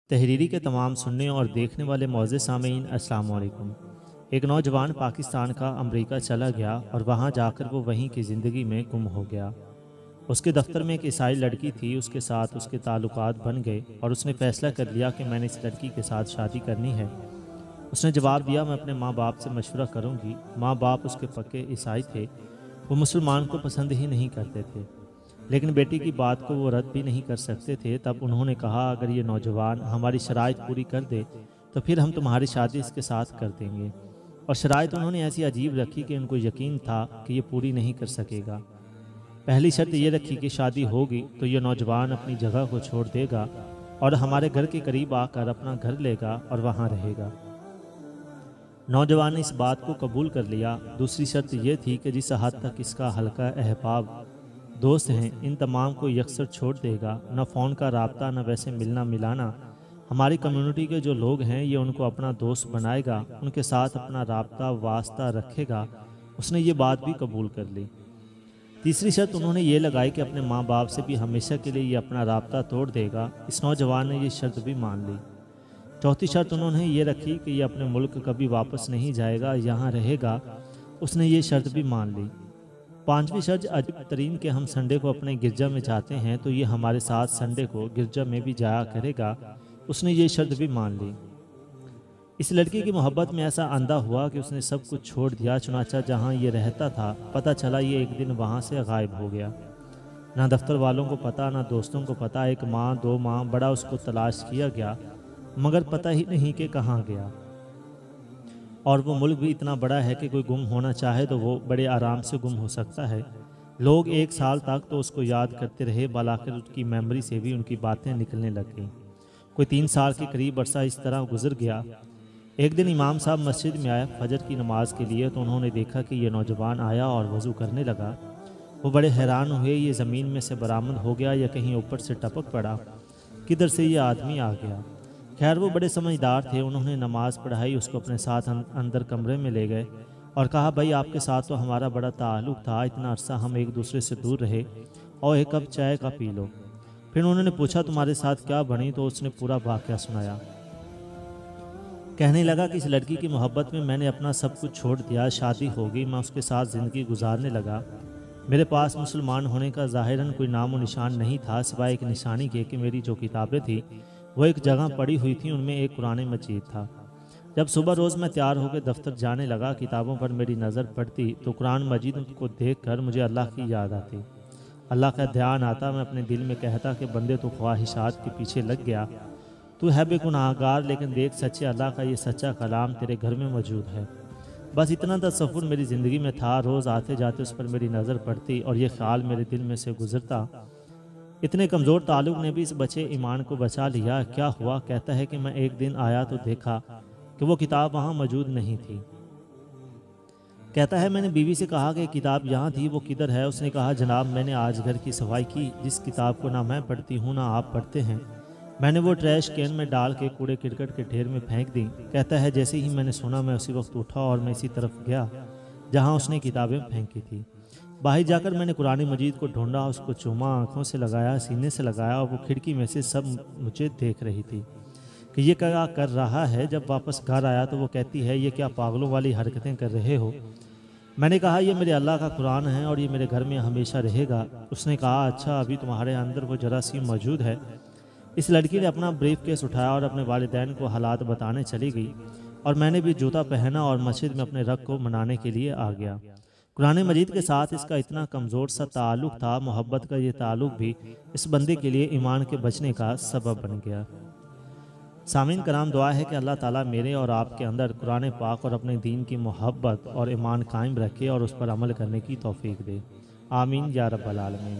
تحریری کے تمام سننے اور دیکھنے والے معزز سامعین السلام علیکم۔ ایک نوجوان پاکستان کا امریکہ چلا گیا اور وہاں جا کر وہ وہیں کی زندگی میں گم ہو گیا۔ اس کے دفتر میں ایک عیسائی لڑکی تھی، اس کے ساتھ اس کے تعلقات بن گئے اور اس نے فیصلہ کر لیا کہ میں نے اس لڑکی کے ساتھ شادی کرنی ہے۔ اس نے جواب دیا میں اپنے ماں باپ سے مشورہ کروں گی۔ ماں باپ اس کے پکے عیسائی تھے، وہ مسلمان کو پسند ہی نہیں کرتے تھے، لیکن بیٹی کی بات کو وہ رد بھی نہیں کر سکتے تھے۔ تب انہوں نے کہا اگر یہ نوجوان ہماری شرائط پوری کر دے تو پھر ہم تمہاری شادی اس کے ساتھ کر دیں گے۔ اور شرائط انہوں نے ایسی عجیب رکھی کہ ان کو یقین تھا کہ یہ پوری نہیں کر سکے گا۔ پہلی شرط یہ رکھی کہ شادی ہوگی تو یہ نوجوان اپنی جگہ کو چھوڑ دے گا اور ہمارے گھر کے قریب آ کر اپنا گھر لے گا اور وہاں رہے گا۔ نوجوان نے اس بات کو قبول کر لیا۔ دوسری شرط یہ تھی کہ جس حد تک اس کا حلقہ احباب دوست ہیں ان تمام کو یکسر چھوڑ دے گا، نہ فون کا رابطہ نہ ویسے ملنا ملانا۔ ہماری کمیونٹی کے جو لوگ ہیں یہ ان کو اپنا دوست بنائے گا، ان کے ساتھ اپنا رابطہ واسطہ رکھے گا۔ اس نے یہ بات بھی قبول کر لی۔ تیسری شرط انہوں نے یہ لگائی کہ اپنے ماں باپ سے بھی ہمیشہ کے لیے یہ اپنا رابطہ توڑ دے گا۔ اس نوجوان نے یہ شرط بھی مان لی۔ چوتھی شرط انہوں نے یہ رکھی کہ یہ اپنے ملک کبھی واپس نہیں جائے گا، یہاں رہے گا۔ اس نے یہ شرط بھی مان لی۔ پانچویں شرط عجیب ترین کہ ہم سنڈے کو اپنے گرجا میں جاتے ہیں تو یہ ہمارے ساتھ سنڈے کو گرجا میں بھی جایا کرے گا۔ اس نے یہ شرط بھی مان لی۔ اس لڑکی کی محبت میں ایسا اندھا ہوا کہ اس نے سب کچھ چھوڑ دیا، چنانچہ جہاں یہ رہتا تھا پتہ چلا یہ ایک دن وہاں سے غائب ہو گیا۔ نہ دفتر والوں کو پتہ نہ دوستوں کو پتہ۔ ایک ماہ 2 ماہ بڑا اس کو تلاش کیا گیا مگر پتہ ہی نہیں کہ کہاں گیا۔ اور وہ ملک بھی اتنا بڑا ہے کہ کوئی گم ہونا چاہے تو وہ بڑے آرام سے گم ہو سکتا ہے۔ لوگ 1 سال تک تو اس کو یاد کرتے رہے، بالآخر اس کی میموری سے بھی ان کی باتیں نکلنے لگ گئیں۔ کوئی 3 سال کے قریب عرصہ اس طرح گزر گیا۔ ایک دن امام صاحب مسجد میں آئے فجر کی نماز کے لیے تو انہوں نے دیکھا کہ یہ نوجوان آیا اور وضو کرنے لگا۔ وہ بڑے حیران ہوئے، یہ زمین میں سے برآمد ہو گیا یا کہیں اوپر سے ٹپک پڑا؟ کدھر سے یہ آدمی آ گیا؟ خیر وہ بڑے سمجھدار تھے، انہوں نے نماز پڑھائی، اس کو اپنے ساتھ اندر کمرے میں لے گئے اور کہا بھائی آپ کے ساتھ تو ہمارا بڑا تعلق تھا، اتنا عرصہ ہم ایک دوسرے سے دور رہے، اور ایک کپ چائے کا پی لو۔ پھر انہوں نے پوچھا تمہارے ساتھ کیا بنی؟ تو اس نے پورا واقعہ سنایا۔ کہنے لگا کہ اس لڑکی کی محبت میں نے اپنا سب کچھ چھوڑ دیا، شادی ہو گئی، میں اس کے ساتھ زندگی گزارنے لگا۔ میرے پاس مسلمان ہونے کا ظاہراً کوئی نام و نشان نہیں تھا سوائے ایک نشانی کے کہ میری جو کتابیں تھیں وہ ایک جگہ پڑی ہوئی تھی، ان میں ایک قرآن مجید تھا۔ جب صبح روز میں تیار ہو کے دفتر جانے لگا، کتابوں پر میری نظر پڑتی تو قرآن مجید کو دیکھ کر مجھے اللہ کی یاد آتی، اللہ کا دھیان آتا۔ میں اپنے دل میں کہتا کہ بندے تو خواہشات کے پیچھے لگ گیا، تو ہے بے گناہگار، لیکن دیکھ سچے اللہ کا یہ سچا کلام تیرے گھر میں موجود ہے۔ بس اتنا تصور میری زندگی میں تھا، روز آتے جاتے اس پر میری نظر پڑتی اور یہ خیال میرے دل میں سے گزرتا۔ اتنے کمزور تعلق نے بھی اس بچے ایمان کو بچا لیا۔ کیا ہوا؟ کہتا ہے کہ میں ایک دن آیا تو دیکھا کہ وہ کتاب وہاں موجود نہیں تھی۔ کہتا ہے میں نے بیوی سے کہا کہ کتاب یہاں تھی، وہ کدھر ہے؟ اس نے کہا جناب میں نے آج گھر کی صفائی کی، جس کتاب کو نہ میں پڑھتی ہوں نہ آپ پڑھتے ہیں، میں نے وہ ٹریش کین میں ڈال کے کوڑے کرکٹ کے ڈھیر میں پھینک دی۔ کہتا ہے جیسے ہی میں نے سنا میں اسی وقت اٹھا اور میں اسی طرف گیا جہاں اس نے کتابیں پھینکی تھی۔ باہر جا کر میں نے قرآن مجید کو ڈھونڈا، اس کو چوما، آنکھوں سے لگایا، سینے سے لگایا، اور وہ کھڑکی میں سے سب مجھے دیکھ رہی تھی کہ یہ کیا کر رہا ہے۔ جب واپس گھر آیا تو وہ کہتی ہے یہ کیا پاگلوں والی حرکتیں کر رہے ہو؟ میں نے کہا یہ میرے اللہ کا قرآن ہے اور یہ میرے گھر میں ہمیشہ رہے گا۔ اس نے کہا اچھا ابھی تمہارے اندر وہ جراثیم موجود ہے؟ اس لڑکی نے اپنا بریف کیس اٹھایا اور اپنے والدین کو حالات بتانے چلی گئی، اور میں نے بھی جوتا پہنا اور مسجد میں اپنے رب کو منانے کے لیے آ گیا۔ قرآن مجید کے ساتھ اس کا اتنا کمزور سا تعلق تھا، محبت کا یہ تعلق بھی اس بندے کے لیے ایمان کے بچنے کا سبب بن گیا۔ سامعین کرام، دعا ہے کہ اللہ تعالیٰ میرے اور آپ کے اندر قرآن پاک اور اپنے دین کی محبت اور ایمان قائم رکھے اور اس پر عمل کرنے کی توفیق دے۔ آمین یا رب العالمین۔